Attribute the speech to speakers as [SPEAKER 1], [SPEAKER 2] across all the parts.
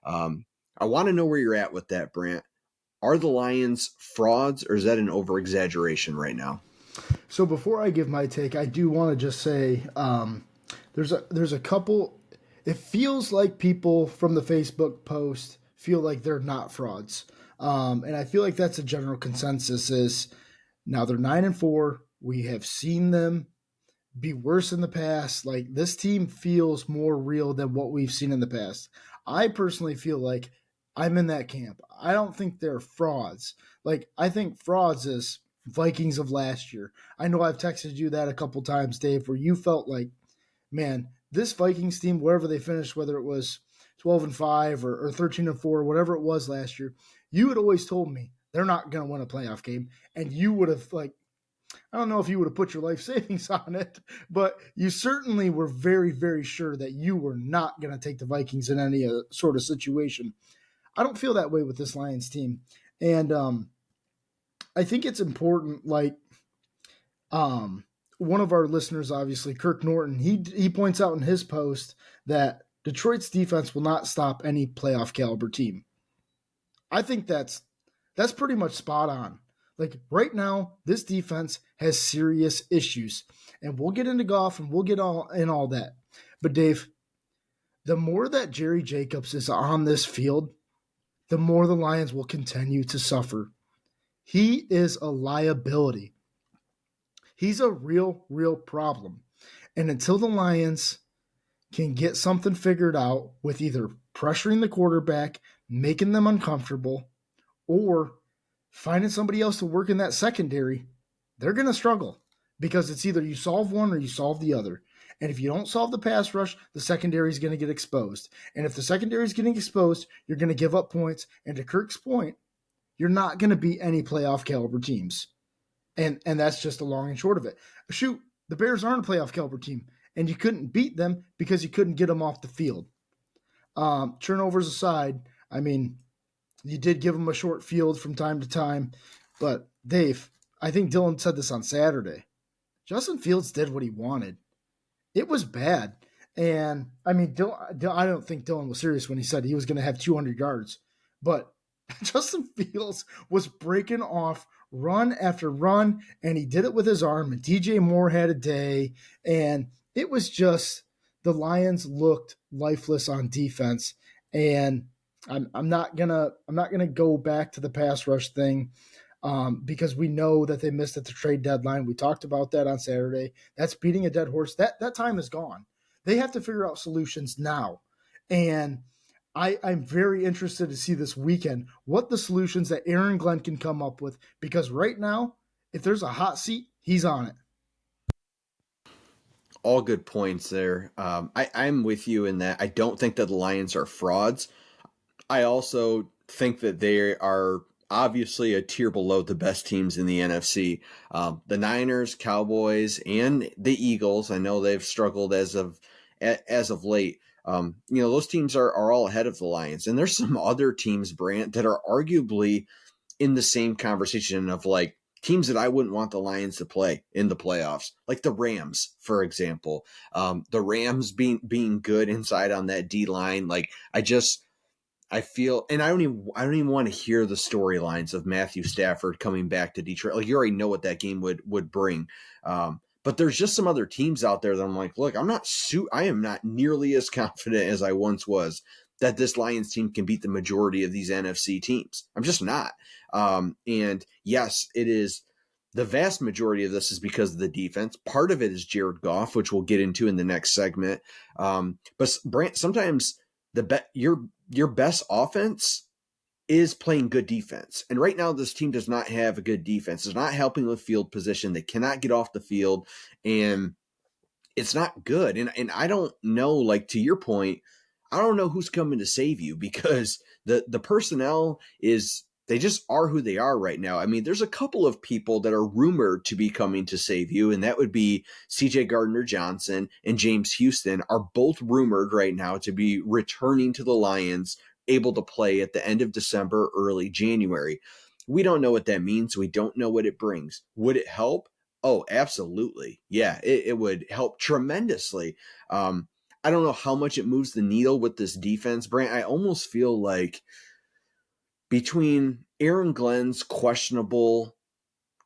[SPEAKER 1] I want to know where you're at with that, Brant. Are the Lions frauds, or is that an over-exaggeration right now?
[SPEAKER 2] So before I give my take, I do want to just say there's a couple. It feels like people from the Facebook post feel like they're not frauds, and I feel like that's a general consensus. Is now they're 9-4. We have seen them be worse in the past. Like this team feels more real than what we've seen in the past. I personally feel like I'm in that camp. I don't think they're frauds. Like I think frauds is Vikings of last year. I know I've texted you that a couple times, Dave, where you felt like, man, this Vikings team, wherever they finished, whether it was 12-5 or 13-4, whatever it was last year, you had always told me they're not going to win a playoff game, and you would have like I don't know if you would have put your life savings on it, but you certainly were very, very sure that you were not going to take the Vikings in any sort of situation. I don't feel that way with this Lions team. And I think it's important, like one of our listeners, obviously, Kirk Norton, he points out in his post that Detroit's defense will not stop any playoff caliber team. I think that's pretty much spot on. Like right now, this defense has serious issues, and we'll get into golf and we'll get all that. But Dave, the more that Jerry Jacobs is on this field, the more the Lions will continue to suffer. He is a liability. He's a real, real problem. And until the Lions can get something figured out with either pressuring the quarterback, making them uncomfortable, or finding somebody else to work in that secondary, they're going to struggle because it's either you solve one or you solve the other. And if you don't solve the pass rush, the secondary is going to get exposed. And if the secondary is getting exposed, you're going to give up points. And to Kirk's point, you're not going to beat any playoff caliber teams. And that's just the long and short of it. Shoot, the Bears aren't a playoff caliber team, and you couldn't beat them because you couldn't get them off the field. Turnovers aside, I mean, you did give him a short field from time to time, but Dave, I think Dylan said this on Saturday. Justin Fields did what he wanted. It was bad. And I mean, I don't think Dylan was serious when he said he was going to have 200 yards, but Justin Fields was breaking off run after run, and he did it with his arm. And DJ Moore had a day, and it was just the Lions looked lifeless on defense. And I'm not gonna go back to the pass rush thing because we know that they missed at the trade deadline. We talked about that on Saturday. That's beating a dead horse. That time is gone. They have to figure out solutions now, and I'm very interested to see this weekend what the solutions that Aaron Glenn can come up with, because right now, if there's a hot seat, he's on it.
[SPEAKER 1] All good points there. I'm with you in that I don't think that the Lions are frauds. I also think that they are obviously a tier below the best teams in the NFC. The Niners, Cowboys, and the Eagles. I know they've struggled as of late. Those teams are all ahead of the Lions, and there's some other teams, Brant, that are arguably in the same conversation of like teams that I wouldn't want the Lions to play in the playoffs, like the Rams, for example. The Rams being good inside on that D line, like I feel, and I don't even want to hear the storylines of Matthew Stafford coming back to Detroit. Like you already know what that game would bring. But there's just some other teams out there that I'm like, look, I am not nearly as confident as I once was that this Lions team can beat the majority of these NFC teams. I'm just not. And yes, it is. The vast majority of this is because of the defense. Part of it is Jared Goff, which we'll get into in the next segment. But Brant, sometimes your best offense is playing good defense. And right now, this team does not have a good defense. It's not helping with field position. They cannot get off the field, and it's not good. And I don't know, like to your point, I don't know who's coming to save you because the personnel they just are who they are right now. I mean, there's a couple of people that are rumored to be coming to save you, and that would be CJ Gardner-Johnson and James Houston are both rumored right now to be returning to the Lions, able to play at the end of December, early January. We don't know what that means. We don't know what it brings. Would it help? Oh, absolutely. Yeah, it would help tremendously. I don't know how much it moves the needle with this defense, Brant. I almost feel like between Aaron Glenn's questionable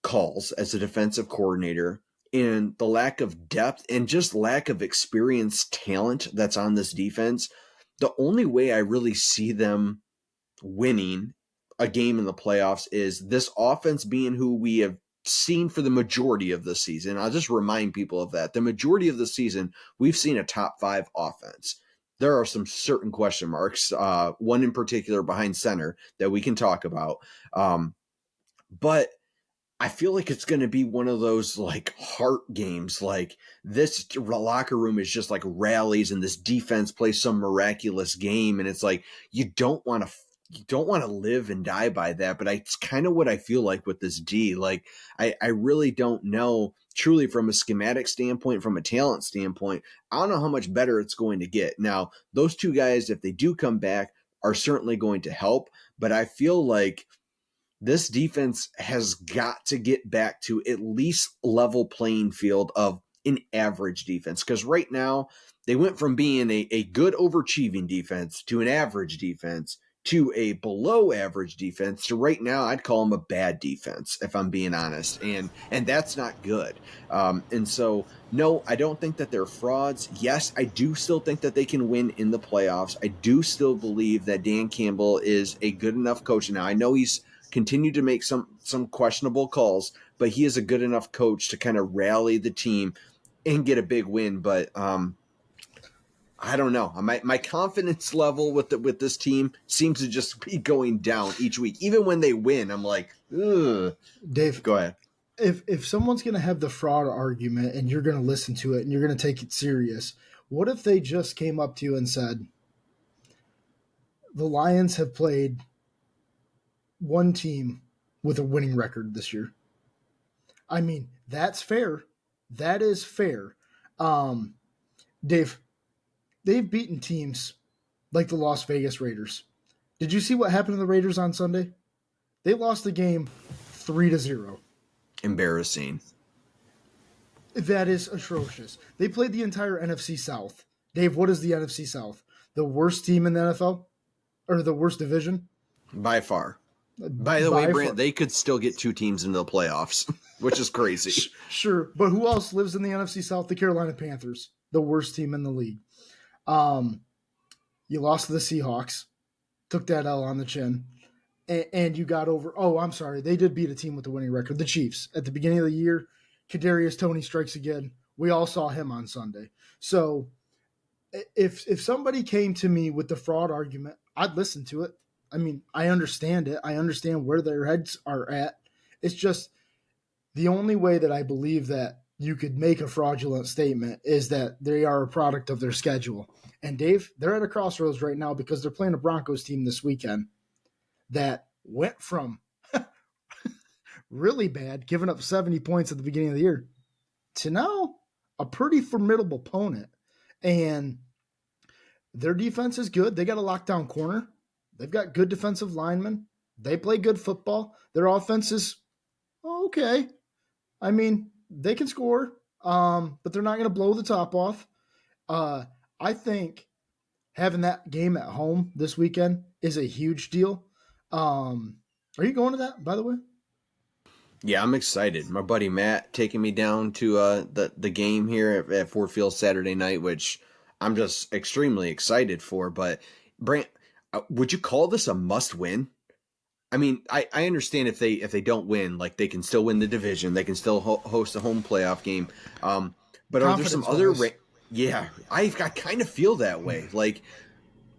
[SPEAKER 1] calls as a defensive coordinator and the lack of depth and just lack of experienced talent that's on this defense, the only way I really see them winning a game in the playoffs is this offense being who we have seen for the majority of the season. I'll just remind people of that. The majority of the season, we've seen a top 5 offense. There are some certain question marks, one in particular behind center that we can talk about. But I feel like it's going to be one of those like heart games. Like this locker room is just like rallies and this defense plays some miraculous game. And it's like, you don't want to live and die by that. But it's kind of what I feel like with this D. Like I really don't know truly from a schematic standpoint, from a talent standpoint. I don't know how much better it's going to get. Now, those two guys, if they do come back, are certainly going to help. But I feel like this defense has got to get back to at least level playing field of an average defense. Because right now, they went from being a good overachieving defense to an average defense to a below average defense to right now I'd call them a bad defense, if I'm being honest. And that's not good. And so, no, I don't think that they're frauds. Yes, I do still think that they can win in the playoffs. I do still believe that Dan Campbell is a good enough coach. Now, I know he's continued to make some questionable calls, but he is a good enough coach to kind of rally the team and get a big win. But I don't know. My confidence level with this team seems to just be going down each week. Even when they win, I'm like, ugh.
[SPEAKER 2] Dave,
[SPEAKER 1] Go ahead.
[SPEAKER 2] If someone's going to have the fraud argument and you're going to listen to it and you're going to take it serious, what if they just came up to you and said, the Lions have played one team with a winning record this year? I mean, that's fair. That is fair. Dave, they've beaten teams like the Las Vegas Raiders. Did you see what happened to the Raiders on Sunday? They lost the game 3-0.
[SPEAKER 1] Embarrassing.
[SPEAKER 2] That is atrocious. They played the entire NFC South. Dave, what is the NFC South? The worst team in the NFL? Or the worst division?
[SPEAKER 1] By far. By the way, Brant, they could still get 2 teams into the playoffs, which is crazy.
[SPEAKER 2] Sure, but who else lives in the NFC South? The Carolina Panthers, the worst team in the league. You lost to the Seahawks, took that L on the chin, and you got over. Oh, I'm sorry, they did beat a team with a winning record, the Chiefs. At the beginning of the year, Kadarius Toney strikes again. We all saw him on Sunday. So, if somebody came to me with the fraud argument, I'd listen to it. I mean, I understand it. I understand where their heads are at. It's just the only way that I believe that you could make a fraudulent statement is that they are a product of their schedule. And Dave, they're at a crossroads right now because they're playing a Broncos team this weekend that went from really bad, giving up 70 points at the beginning of the year, to now a pretty formidable opponent. And their defense is good. They got a lockdown corner. They've got good defensive linemen. They play good football. Their offense is okay. I mean, they can score, but they're not going to blow the top off. I think having that game at home this weekend is a huge deal. Are you going to that, by the way?
[SPEAKER 1] Yeah, I'm excited. My buddy Matt taking me down to the game here at Ford Field Saturday night, which I'm just extremely excited for. But Brant, would you call this a must-win? I mean, I understand if they don't win, like they can still win the division, they can still host a home playoff game. But are there some other? Yeah, I kind of feel that way. Like,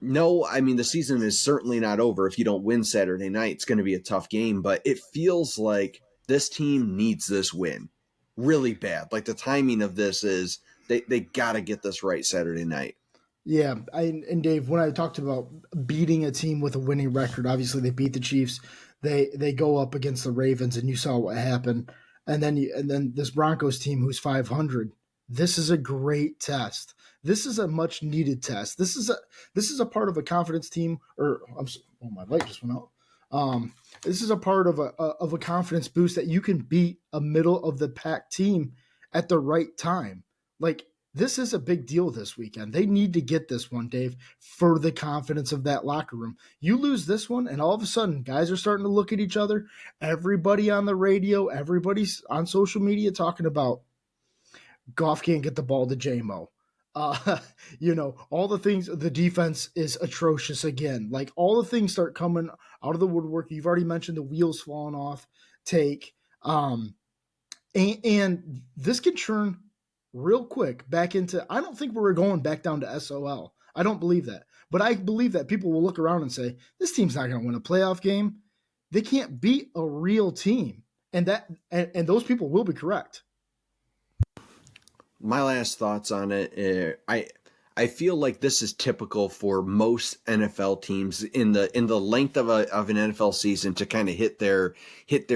[SPEAKER 1] no, I mean the season is certainly not over. If you don't win Saturday night, it's going to be a tough game. But it feels like this team needs this win really bad. Like the timing of this is they got to get this right Saturday night.
[SPEAKER 2] Yeah, and Dave, when I talked about beating a team with a winning record, obviously they beat the Chiefs. They go up against the Ravens, and you saw what happened. And then this Broncos team, who's 500. This is a great test. This is a much needed test. This is a part of a confidence team. My light just went out. This is a part of a confidence boost that you can beat a middle of the pack team at the right time. Like this is a big deal this weekend. They need to get this one, Dave, for the confidence of that locker room. You lose this one, and all of a sudden, guys are starting to look at each other. Everybody on the radio, everybody's on social media talking about Goff can't get the ball to JMO. Uh, all the things, the defense is atrocious again. Like all the things start coming out of the woodwork. You've already mentioned the wheels falling off take. And this can churn real quick back into, I don't think we're going back down to SOL. I don't believe that. But I believe that people will look around and say, this team's not going to win a playoff game. They can't beat a real team. And those people will be correct.
[SPEAKER 1] My last thoughts on it, I feel like this is typical for most NFL teams in the length of an NFL season to kind of hit their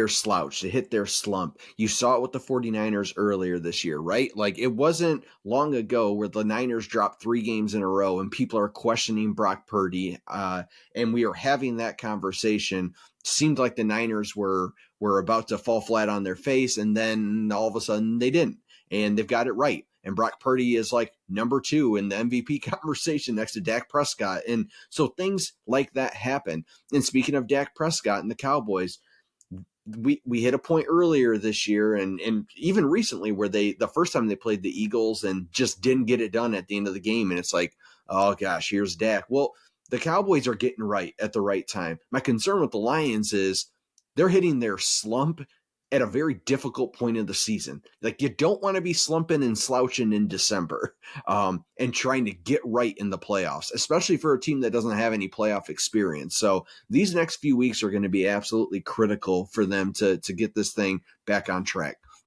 [SPEAKER 1] slouch, to hit their slump. You saw it with the 49ers earlier this year, right? Like it wasn't long ago where the Niners dropped 3 games in a row and people are questioning Brock Purdy, and we are having that conversation. Seemed like the Niners were about to fall flat on their face, and then all of a sudden they didn't. And they've got it right. And Brock Purdy is like number 2 in the MVP conversation next to Dak Prescott. And so things like that happen. And speaking of Dak Prescott and the Cowboys, we hit a point earlier this year and even recently where the first time they played the Eagles and just didn't get it done at the end of the game. And it's like, oh gosh, here's Dak. Well, the Cowboys are getting right at the right time. My concern with the Lions is they're hitting their slump at a very difficult point of the season. Like you don't want to be slumping and slouching in December and trying to get right in the playoffs, especially for a team that doesn't have any playoff experience. So these next few weeks are going to be absolutely critical for them to get this thing back on track.